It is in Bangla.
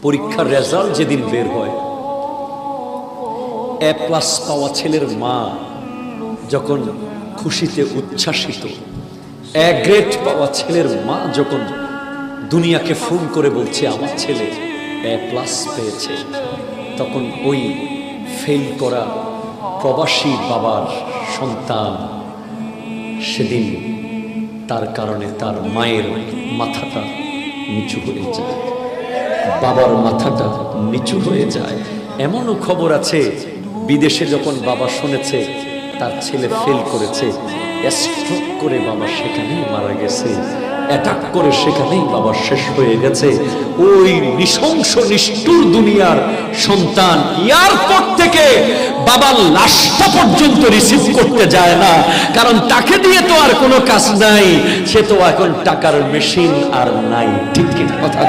পরীক্ষার রেজাল্ট যেদিন বের হয়, এ প্লাস পাওয়া ছেলের মা যখন খুশিতে উচ্ছ্বাসিত, এ গ্রেড পাওয়া ছেলের মা যখন দুনিয়াকে ফোন করে বলছে আমার ছেলে এ প্লাস পেয়েছে, তখন ওই ফেল করা প্রবাসী বাবার সন্তান সেদিন তার কারণে তার মায়ের মাথাটা নিচু হয়ে যায়, বাবার মাথাটা নিচু হয়ে যায়। এমনও খবর আছে, বিদেশে যখন বাবা শুনেছে তার ছেলে ফেল করেছে, স্ট্রোক করে বাবা সেখানেই মারা গেছে, অ্যাটাক করে সেখানেই বাবা শেষ হয়ে গেছে। ওই নৃশংস নিষ্ঠুর দুনিয়ার সন্তান এয়ারপোর্ট থেকে বাবার লাশটা পর্যন্ত রিসিভ করতে যায় না, কারণ তাকে দিয়ে তো আর কোনো কাজ নাই, সে তো এখন টাকার মেশিন আর নাই। ঠিক কি কথা?